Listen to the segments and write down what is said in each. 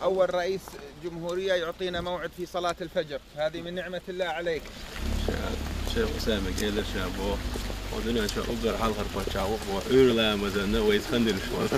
أول رئيس جمهورية يعطينا موعد في صلاة الفجر، هذه من نعمة الله عليك. شيخ أسامة قال شابو ودنا شو أقدر حال خرفة شاو وعير لا مزنا ويتخندل شوال.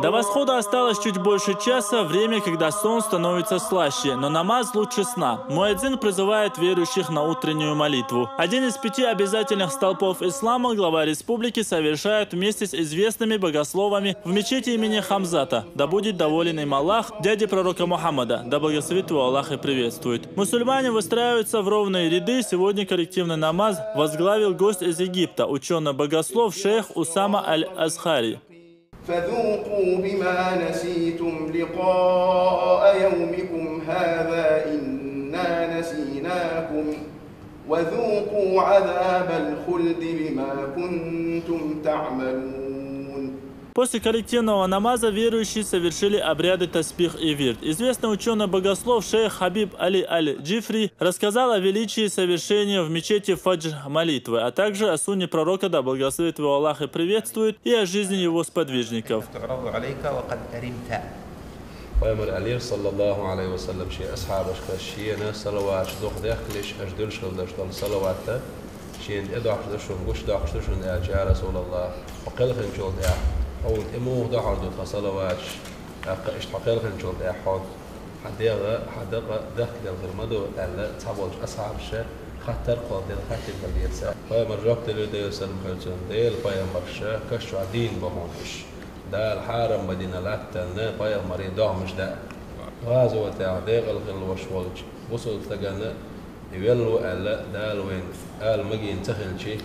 До восхода осталось чуть больше часа, время, когда сон становится слаще, но намаз лучше сна. Муэдзин призывает верующих на утреннюю молитву. Один из 5 обязательных столпов ислама глава республики совершает вместе с известными богословами в мечети имени Хамзата. Да будет доволен им Аллах, дяди пророка Мухаммада, да благословит его Аллах и приветствует. Мусульмане выстраиваются в ровные ряды. Сегодня коллективный намаз возглавил гость из Египта, ученый-богослов шейх Усама аль-Азхари. فذوقوا بما نسيتم لقاء يومكم هذا إنا نسيناكم وذوقوا عذاب الخلد بما كنتم تعملون. После коллективного намаза верующие совершили обряды таспих и вирд. Известный ученый-богослов шейх Хабиб Али аль-Джифри рассказал о величии совершения в мечети фаджр молитвы, а также о сунне пророка, да благословит его Аллах и приветствует, и о жизни его сподвижников. ويمر عليه صلى الله عليه وسلم شيء أصحابش كشيء ناس صلوات دوخ داخلش أجدلش خلدش صلواته شيء أدعش دشون وش دعش دشون يا رسول الله وقال خن شو ده أو إمو دعش دو صلوات اشتقال خن شو ده حدقة داخل الغرمدو ألا تابلش أصحابش خطر قادر خطر باليسار ويمر ربط له سلم خلتون ديل ويمر شا كشوا دين بهونش دا الحارم مدينة لاتنا بايا مريض مش دا غازو تاع ديق الخل وشولج وصل تجانا يولو ألا دا وين قال مجي ينتخل شيء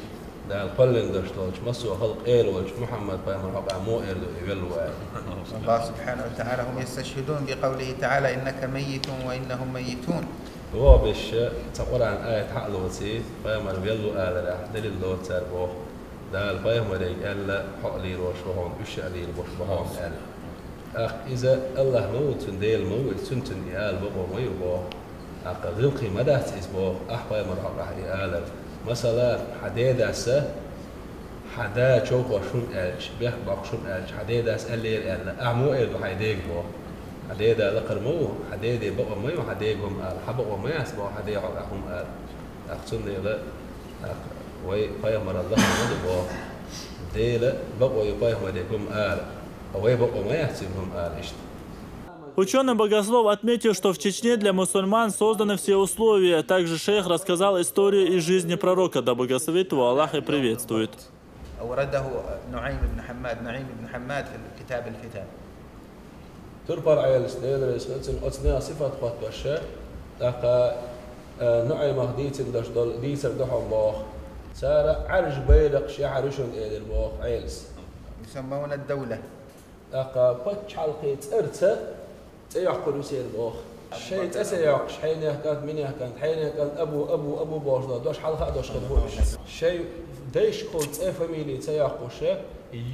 دا القلن دشتولج مسوا خلق إيروج محمد بايا مرحبا مو إيرو يولو الله سبحانه وتعالى هم يستشهدون بقوله تعالى إنك ميت وإنهم ميتون. هو بش تقرأ عن آية حق لوتي بايا مر يولو ألا راح دليل لوت تربوه دا البايم ودي ألا حقلي روشوهم إشعلي البشبههم أخ إذا الله موت ديل موت سنتن إيال بقو ميبو أخ غلقي مدات إسبو أحبا مرحب راح إيالا مثلا حديد أسا حدا شوف وشون ألش بيح بقشون ألش حديد أس ألير ألا أعمو إيدو حيديك بو حديد لقر مو حديد بقو ميو حديقهم أل حبقو مياس بو حديد حقهم أل أخ سنة إلا وي بايم مر الله مدبو ديلا بقوا يبايم وديكم آل وي بقوا ما يحسبهم آل إشت. Ученый-богослов отметил, что в Чечне для мусульман созданы все условия. Также шейх рассказал историю из жизни пророка, да благословит его Аллах и приветствует. أورده نعيم بن حماد في كتاب الفتن. تربر عيال سنين رسالة أصنع صفة قطبشة لقى نعيم هديت دشدل ديسر دحوم باخ سار عرج بيدق شعرشون إلى الباخ عيلس يسمون الدولة. لقى بتش حلقيت أرث تيحقل يصير باخ شيء تسيعش حين كانت من كانت حين كان أبو باش دوش حلقة دوش خدوش شيء ديش قلت فاميلي تيحقش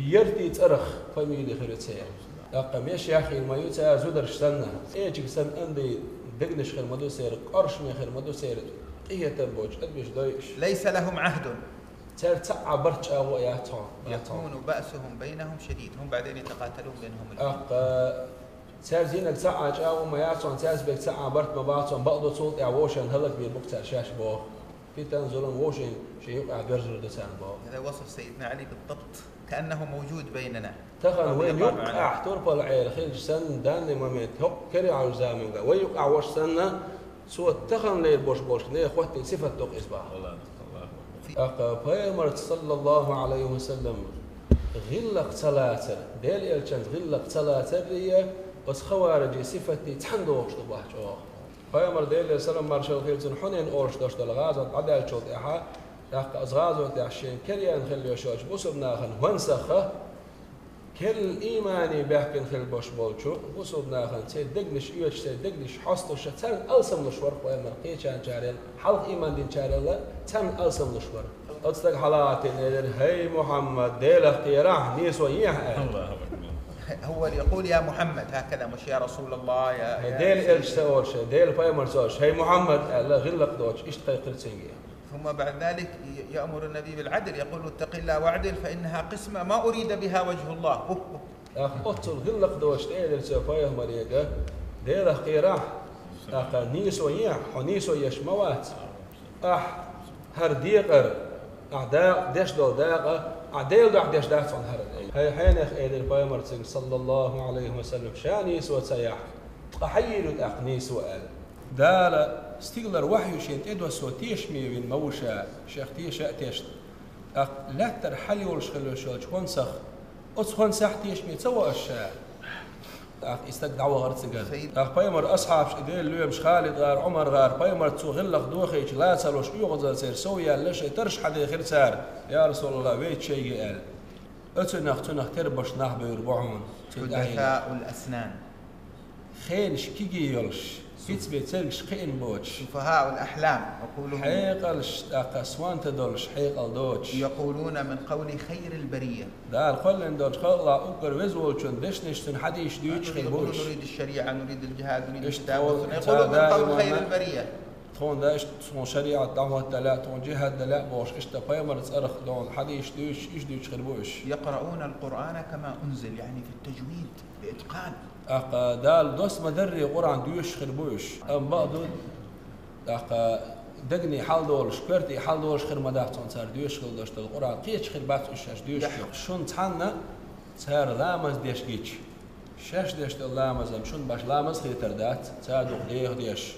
يرتي ترخ فاميلي خير تسير لقى مش يا أخي ما يتسع زودر سنة إيش سن عندي دقنش خير مدو سير قرش من خير مدو سير إيه تنبوج أدمش دايش ليس لهم عهد. ترتع برج أو ياتون يكون بأسهم بينهم شديد هم بعدين يتقاتلون بينهم. سير زينك ساعة أو ما ياتون سير بيك ساعة برت ما بعطون بقدر صوت يعوشن هلك بيربكت شاش بوه في تنزلون ووشن شيء يقع برجل دسان بوه. هذا وصف سيدنا علي بالضبط كأنه موجود بيننا. تخن وين يقع تربى العيل خير سن دان مميت هو كري على زامن وين يقع وش سنة سوى تخن ليل بوش نه خوتي صفة توق إصبع. بيامر صلى الله عليه وسلم غلق ثلاثة ديل إلشان غلق ثلاثة ريا بس خوارجي صفتي تحندوش تباح جواه. بيامر ديل سلام مارشال خيرتن حنين أورش داشت الغازة عدل شوط إحا أزغازو تعشين كريان خلي شوش بوسبنا خن ونسخه كل إيماني بحكي خل باش بولشو وصلنا خن سيدقنش يوش سيدقنش حصلش تن ألسم لشور وما قيشان جارين حلق إيمان دين جارين تن ألسم لشور أتصدق حالاتي نيدر هاي محمد ديل اختياره نيس وياه هو اللي يقول يا محمد هكذا مش يا رسول الله يا ديل إلش سوالش ديل بايمر سوالش هاي محمد لا غلق دوش إيش تقيقل سنجي ثم بعد ذلك يأمر النبي بالعدل، يقول اتق الله واعدل فإنها قسمة ما أريد بها وجه الله. أخطل غلق دوش تيل سفايه مريقة ديره قيراح نيسو يح ونيسو يشموات هر ديقر أعداء ديش دول داقة أعداء داق ديش داق فان هر هاي حينخ إيدر بايمرتسن صلى الله عليه وسلم شانيسو تسيح أحيلو تأقنيسو قال دالا ستيغلر وحيو شين إدوى سو تيشمي بين موشا شيخ تيشا تيشت لا ترحلي والشخلو شوش خونسخ أصخون ساح تيشمي تسوى الشاع استدعوا غرتسجان بايمر أصحاب شديل ليوم خالد غار عمر غار بايمر تو غلق دوخيش لا سالوش يغزل سير سويا ليش ترش حد خير سار يا رسول الله بيت شيء قال أتنخ تربش نحب يربعون حدثاء الأسنان خين شكيجي يلش فيتس بيتسلش خين بوش سفهاء الأحلام يقولون حيقلش أقسوان تدولش حيقل دوش يقولون من قول خير البرية دال قلن دوش خلا أكر وزولشون دشنشتن حديش دوش خير بوش نريد الشريعة نريد الجهاد نريد التعاون يقولون من قول خير البرية تون داش تون شريعة دعوة دلاء تون جهاد دلاء بوش إشتا بايمر تصرخ دون حديش دوش إيش دوش خير بوش يقرؤون القرآن كما أنزل يعني في التجويد بإتقان دال دوس مدري قرآن دوش خربوش أم بعضو دقني حال دولش كرتي حال دولش خير مداحتون صار دوش خل دوش القرآن قيش خير بات إيش دوش شون تحنا صار لامز ديش قيش شاش ديش لامز أم شون باش لامز خير تردات صار دوق ديه ديش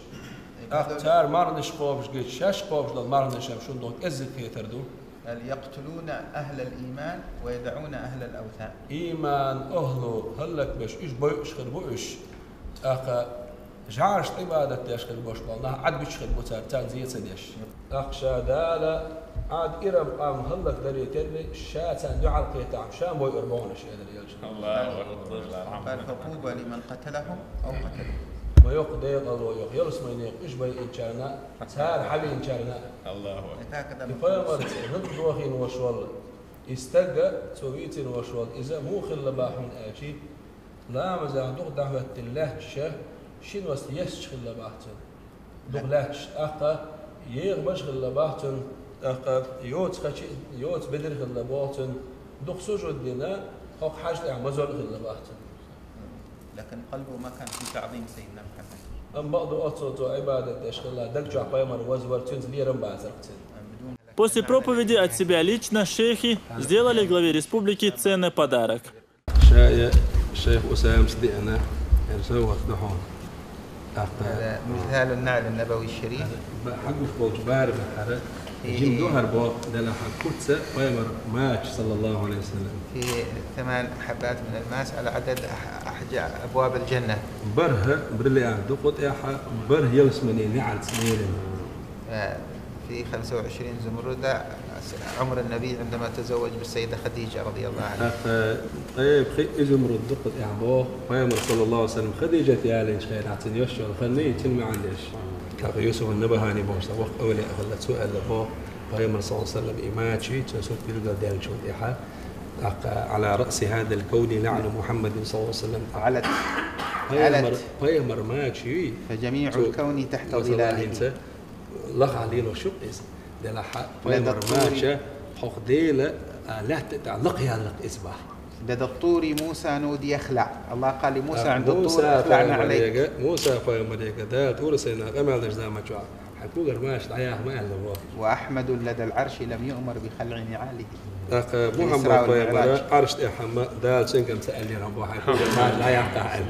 صار مرنش قوبش قيش شاش قوبش دل مرنش أم شون دوق إزت خير تردو يقتلون أهل الإيمان ويدعون أهل الأوثان. إيمان أهله هلك بش إيش بيش خير بوش جعرش عبادة ديش خير بوش بالله عد بيش خير بوتار تان زيت سديش شادالة عاد إرم أم هلك دري تربي شاتان دعاء القيتام شام بوي أربعونش يدري يلش الله أكبر. قال فطوبى لمن قتلهم أو قتلهم. ما يقضي الله يق يلس ما ينيق إيش بي إنشارنا سار حبي إنشارنا الله أكبر. يفهمر هد دوخين وشوال استجى سويتين وشوال إذا مو خل باحون أشي لا مزاح دوغ دعوة الله شه شين وس يسش خل باحتن دوغلاتش يغمش خل باحتن يوت خش يوت بدر خل باحتن دوغ سجود دينا أو حاجة عمزول خل باحتن لكن قلبه ما كان في تعظيم سيدنا محمد. أم بعض أصوات عبادة أشغال دلجع بايمر وزور تنزليرم بعزرتين. После проповеди от себя лично шейхи сделали главе республики ценный подарок. شيخ أسام صديقنا يرسوه دحون. هذا مثال النعل النبوي الشريف. حقه فوق بارب الحرة. جيم دوهر بو دلها كتسة بايمر ماتش صلى الله عليه وسلم. في 8 حبات من الماس على عدد أبواب الجنة. بره برلي عنده قط إيحة بره يلسمني نعل سنين. في 25 زمردة عمر النبي عندما تزوج بالسيدة خديجة رضي الله عنها. طيب زمرد دقت إعباه بايمر صلى الله عليه وسلم خديجة يالين خير عتن يشعر خلني تنمي عندش. كاف يوسف النبهاني بوش وقت أولي أخلت سؤال لباه بايمر صلى الله عليه وسلم إماتشي تنسوك تلقى ديال شو إيحة على رأس هذا الكون لعن محمد صلى الله عليه وسلم علت بايمر ماتشي فجميع الكون تحت ظلاله لغ عليه له شو إس دلا حق بايمر ماتشة حق ديلا لا تتعلق يا لق إصباح لدى الطور موسى نودي يخلع الله قال لموسى عند الطور اخلعنا عليك موسى بايمر يا ده طور سينا قمع الجزاء ما جوا حكوا قرماش العياه ما له وأحمد لدى العرش لم يؤمر بخلع نعاله. محمد بايمر عرش إحمد دال سنكم سألني ربوا حكوا قرماش لا يقطع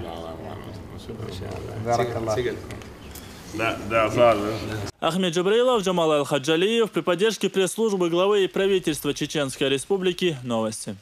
بارك الله. Ахмед Джабраилов, Джамал Аль-Хаджалиев при поддержке пресс-службы главы и правительства Чеченской Республики. Новости.